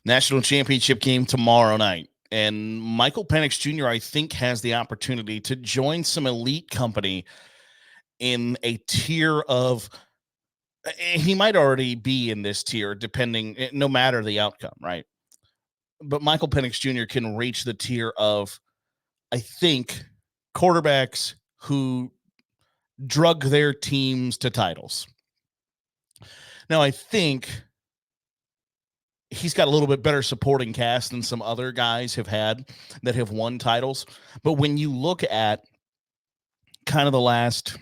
National championship game tomorrow night. And Michael Penix Jr., I think, has the opportunity to join some elite company in a tier of, he might already be in this tier, depending, no matter the outcome, right? But Michael Penix Jr. can reach the tier of, I think, quarterbacks who drug their teams to titles. Now, I think he's got a little bit better supporting cast than some other guys have had that have won titles. But when you look at kind of the last,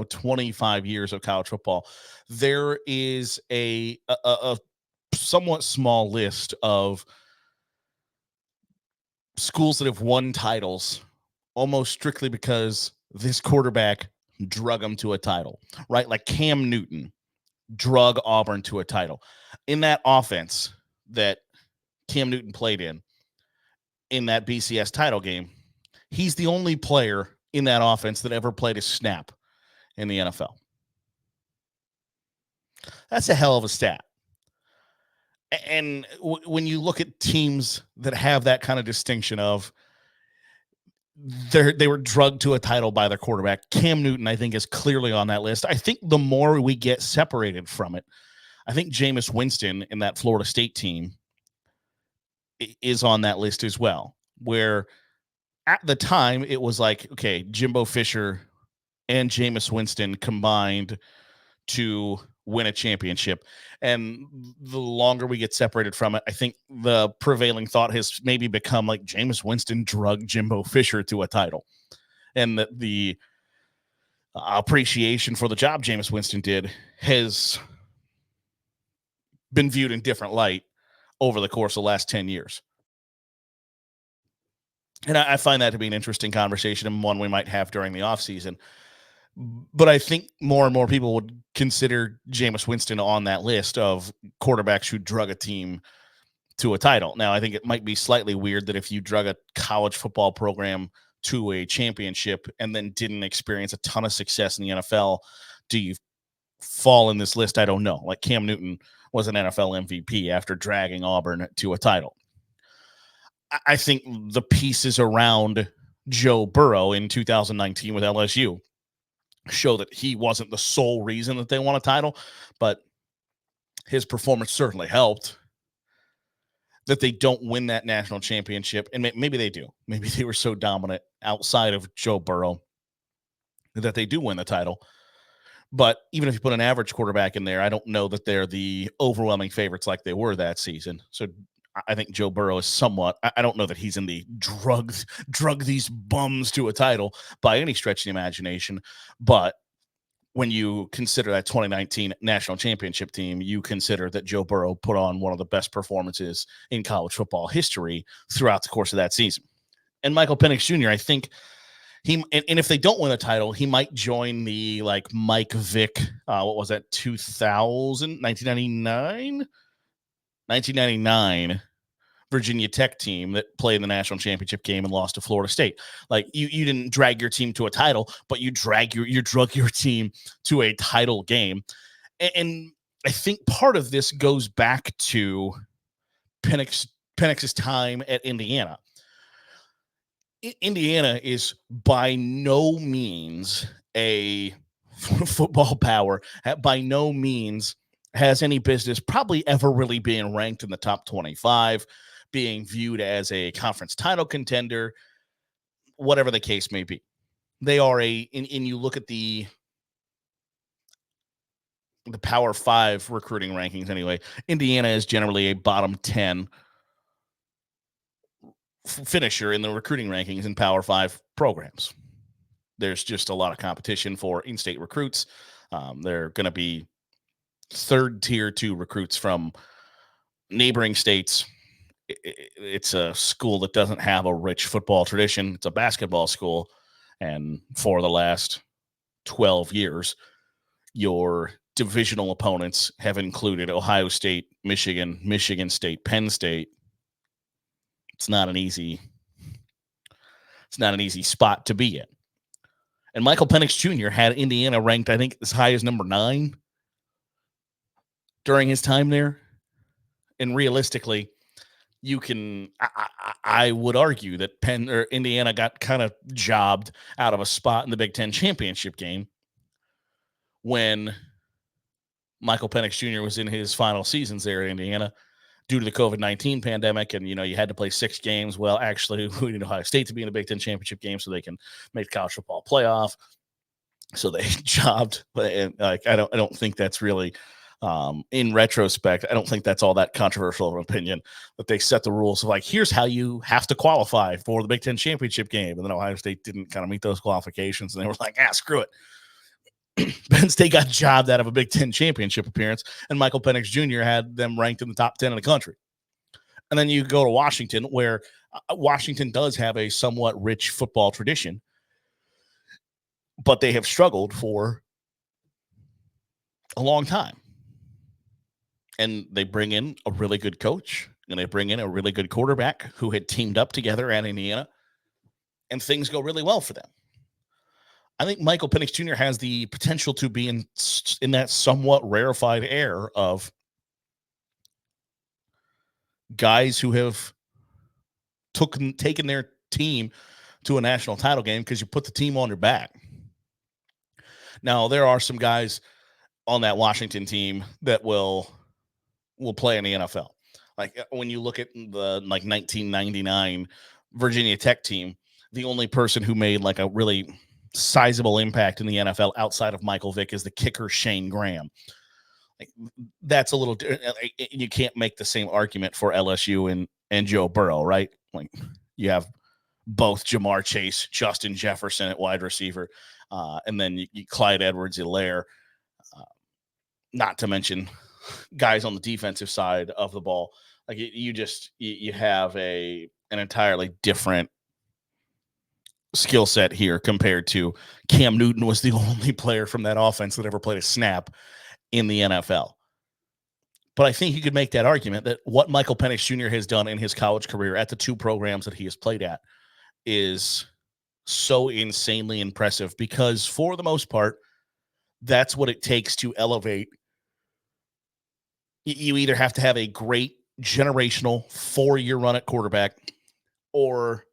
25 years of college football, there is a somewhat small list of schools that have won titles almost strictly because this quarterback drug them to a title, right? Like Cam Newton drug Auburn to a title. In that offense that Cam Newton played in that BCS title game, he's the only player in that offense that ever played a snap in the NFL. That's a hell of a stat. And when you look at teams that have that kind of distinction of they were drugged to a title by their quarterback, Cam Newton, I think, is clearly on that list. I think the more we get separated from it, I think Jameis Winston in that Florida State team is on that list as well, where at the time it was like, okay, Jimbo Fisher and Jameis Winston combined to win a championship. And the longer we get separated from it, I think the prevailing thought has maybe become like Jameis Winston drugged Jimbo Fisher to a title. And that the appreciation for the job Jameis Winston did has been viewed in different light over the course of the last 10 years. And I find that to be an interesting conversation and one we might have during the offseason. But I think more and more people would consider Jameis Winston on that list of quarterbacks who drug a team to a title. Now, I think it might be slightly weird that if you drug a college football program to a championship and then didn't experience a ton of success in the NFL, do you fall in this list? I don't know. Like Cam Newton was an NFL MVP after dragging Auburn to a title. I think the pieces around Joe Burrow in 2019 with LSU show that he wasn't the sole reason that they won a title, but his performance certainly helped. That they don't win that national championship, and maybe they do. Maybe they were so dominant outside of Joe Burrow that they do win the title. But even if you put an average quarterback in there, I don't know that they're the overwhelming favorites like they were that season. So I think Joe Burrow is somewhat, I don't know that he's in the drug these bums to a title by any stretch of the imagination. But when you consider that 2019 national championship team, you consider that Joe Burrow put on one of the best performances in college football history throughout the course of that season. And Michael Penix Jr., I think and if they don't win the title, he might join the like Mike Vick, what was that, 1999 Virginia Tech team that played in the national championship game and lost to Florida State. Like you didn't drag your team to a title, but you drug your team to a title game. And I think part of this goes back to Penix's time at Indiana. Indiana is by no means a football power, by no means has any business probably ever really being ranked in the top 25, being viewed as a conference title contender, whatever the case may be. They are and you look at the Power 5 recruiting rankings anyway, Indiana is generally a bottom 10 finisher in the recruiting rankings in Power 5 programs. There's just a lot of competition for in-state recruits. They're going to be third tier 2 recruits from neighboring states. It's a school that doesn't have a rich football tradition. It's a basketball school. And for the last 12 years, your divisional opponents have included Ohio State, Michigan, Michigan State, Penn State. It's not an easy spot to be in. And Michael Penix Jr. had Indiana ranked, I think, as high as number 9 during his time there. And realistically, you can, I would argue that Penn or Indiana got kind of jobbed out of a spot in the Big Ten championship game when Michael Penix Jr. was in his final seasons there at Indiana due to the COVID-19 pandemic. And, you had to play 6 games. Well, actually, we need Ohio State to be in the Big Ten championship game so they can make the college football playoff. So they jobbed. And I don't think that's really, in retrospect, I don't think that's all that controversial of an opinion, that they set the rules of like, here's how you have to qualify for the Big Ten championship game. And then Ohio State didn't kind of meet those qualifications. And they were like, screw it. Penn State got jobbed out of a Big Ten championship appearance, and Michael Penix Jr. had them ranked in the top 10 in the country. And then you go to Washington, where Washington does have a somewhat rich football tradition, but they have struggled for a long time. And they bring in a really good coach, and they bring in a really good quarterback who had teamed up together at Indiana, and things go really well for them. I think Michael Penix Jr. has the potential to be in that somewhat rarefied air of guys who have taken their team to a national title game because you put the team on your back. Now, there are some guys on that Washington team that will play in the NFL. Like when you look at the 1999 Virginia Tech team, the only person who made like a really sizable impact in the NFL outside of Michael Vick is the kicker Shane Graham. Like, that's a little, you can't make the same argument for LSU and Joe Burrow, right? Like you have both Jamar Chase, Justin Jefferson at wide receiver, and then you Clyde Edwards-Helaire, not to mention guys on the defensive side of the ball. Like you have an entirely different skill set here compared to Cam Newton was the only player from that offense that ever played a snap in the NFL. But I think you could make that argument that what Michael Penix Jr. has done in his college career at the 2 programs that he has played at is so insanely impressive because for the most part, that's what it takes to elevate. You either have to have a great generational 4-year run at quarterback or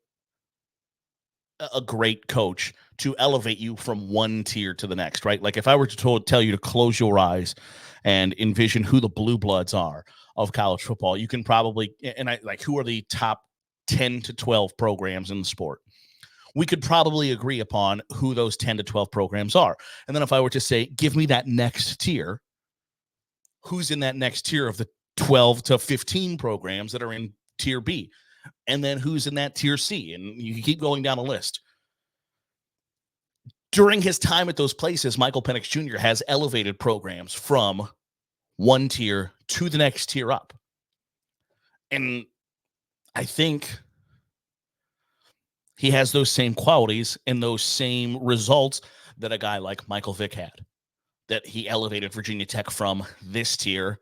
a great coach to elevate you from one tier to the next, right? Like if I were to tell you to close your eyes and envision who the blue bloods are of college football, you can probably, who are the top 10 to 12 programs in the sport? We could probably agree upon who those 10 to 12 programs are. And then if I were to say, give me that next tier, who's in that next tier of the 12 to 15 programs that are in tier B? And then who's in that tier C? And you can keep going down a list. During his time at those places, Michael Penix Jr. has elevated programs from one tier to the next tier up. And I think he has those same qualities and those same results that a guy like Michael Vick had, that he elevated Virginia Tech from this tier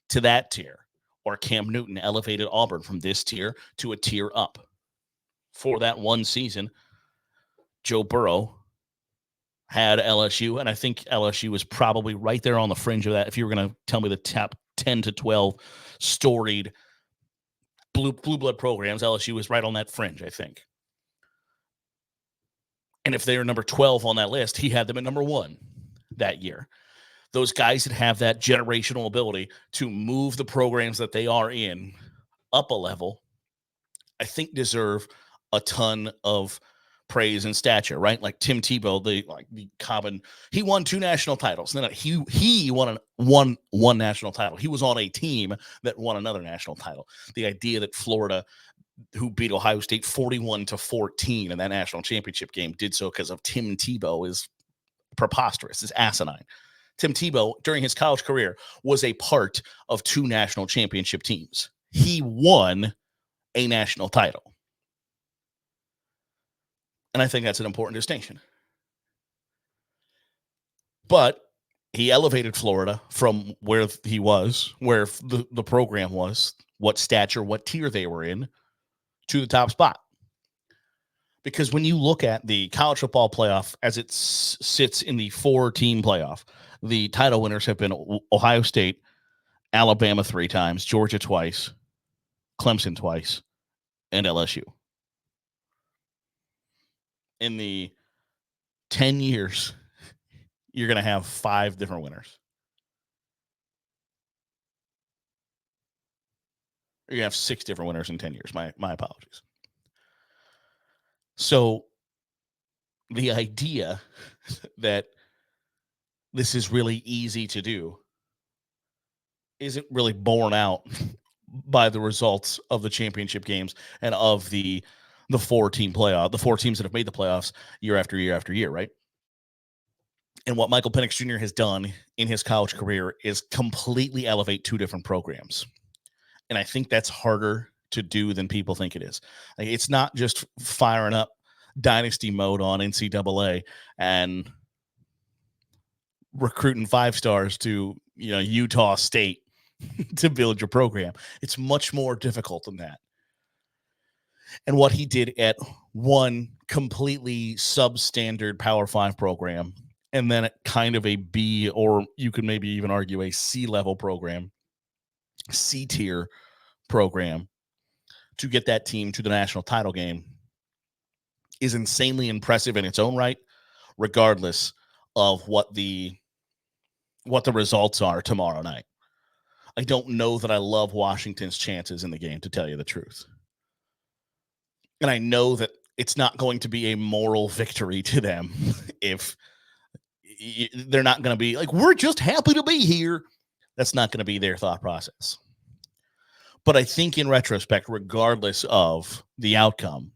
to that tier. Or Cam Newton elevated Auburn from this tier to a tier up. For that one season, Joe Burrow had LSU, and I think LSU was probably right there on the fringe of that. If you were going to tell me the top 10 to 12 storied blue blood programs, LSU was right on that fringe, I think. And if they were number 12 on that list, he had them at number 1 that year. Those guys that have that generational ability to move the programs that they are in up a level, I think deserve a ton of praise and stature, right? Like Tim Tebow, he won 2 national titles. Then he won one national title. He was on a team that won another national title. The idea that Florida, who beat Ohio State 41-14 in that national championship game, did so because of Tim Tebow is preposterous, is asinine. Tim Tebow, during his college career, was a part of 2 national championship teams. He won a national title. And I think that's an important distinction. But he elevated Florida from where he was, where the program was, what stature, what tier they were in, to the top spot. Because when you look at the college football playoff as it sits in the 4-team playoff, the title winners have been Ohio State, Alabama 3 times, Georgia twice, Clemson twice, and LSU. In the 10 years, you're going to have 5 different winners. You're going to have 6 different winners in 10 years. My apologies. So the idea that this is really easy to do isn't really borne out by the results of the championship games and of the 4-team playoff, the 4 teams that have made the playoffs year after year after year, right? And what Michael Penix Jr. has done in his college career is completely elevate 2 different programs. And I think that's harder to do than people think it is. Like, it's not just firing up dynasty mode on NCAA and recruiting 5 stars to, Utah State to build your program. It's much more difficult than that. And what he did at one completely substandard Power 5 program, and then at kind of a B, or you could maybe even argue a C level program, C tier program, to get that team to the national title game is insanely impressive in its own right, regardless of what the results are tomorrow night. I don't know that I love Washington's chances in the game, to tell you the truth. And I know that it's not going to be a moral victory to them if they're not going to be like, we're just happy to be here. That's not going to be their thought process. But I think in retrospect, regardless of the outcome,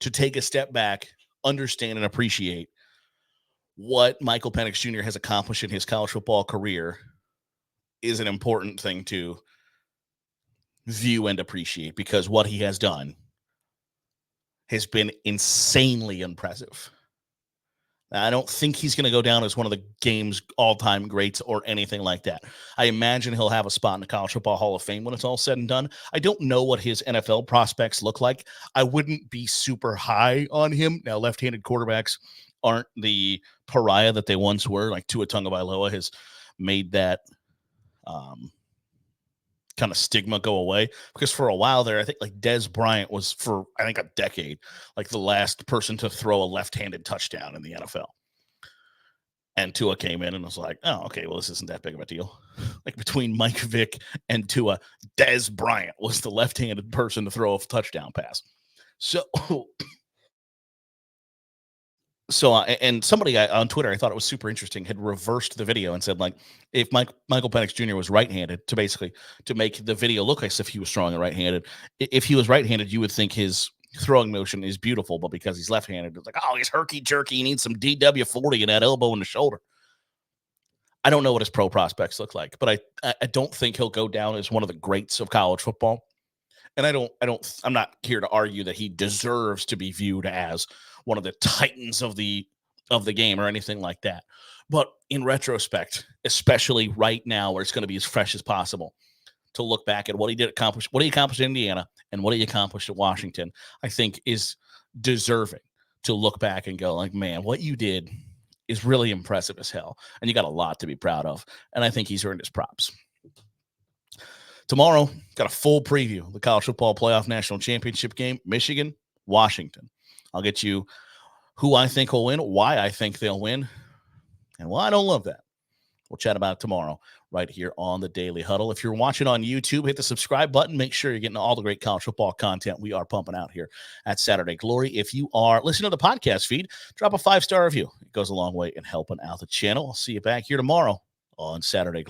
to take a step back, understand and appreciate what Michael Penix Jr. has accomplished in his college football career is an important thing to view and appreciate, because what he has done has been insanely impressive. I don't think he's going to go down as one of the game's all-time greats or anything like that. I imagine he'll have a spot in the College Football Hall of Fame when it's all said and done. I don't know what his NFL prospects look like. I wouldn't be super high on him. Now, left-handed quarterbacks aren't the pariah that they once were. Like Tua Tagovailoa has made that kind of stigma go away, because for a while there, I think like Dez Bryant was, for I think a decade, like the last person to throw a left-handed touchdown in the NFL. And Tua came in and was like, oh, okay, well, this isn't that big of a deal. Like between Mike Vick and Tua, Dez Bryant was the left-handed person to throw a touchdown pass. So and somebody on Twitter, I thought it was super interesting, had reversed the video and said, like, if Michael Penix Jr. was right-handed, to make the video look like if he was throwing it right-handed. If he was right-handed, you would think his throwing motion is beautiful, but because he's left-handed, it's like, oh, he's herky-jerky. He needs some DW40 in that elbow and the shoulder. I don't know what his pro prospects look like, but I don't think he'll go down as one of the greats of college football. And I'm not here to argue that he deserves to be viewed as one of the titans of the game or anything like that. But in retrospect, especially right now where it's going to be as fresh as possible, to look back at what he accomplished in Indiana and what he accomplished at Washington, I think is deserving to look back and go like, man, what you did is really impressive as hell. And you got a lot to be proud of. And I think he's earned his props. Tomorrow, got a full preview of the College Football Playoff National Championship game, Michigan, Washington. I'll get you who I think will win, why I think they'll win, and why I don't love that. We'll chat about it tomorrow right here on the Daily Huddle. If you're watching on YouTube, hit the subscribe button. Make sure you're getting all the great college football content we are pumping out here at Saturday Glory. If you are listening to the podcast feed, drop a 5-star review. It goes a long way in helping out the channel. I'll see you back here tomorrow on Saturday Glory.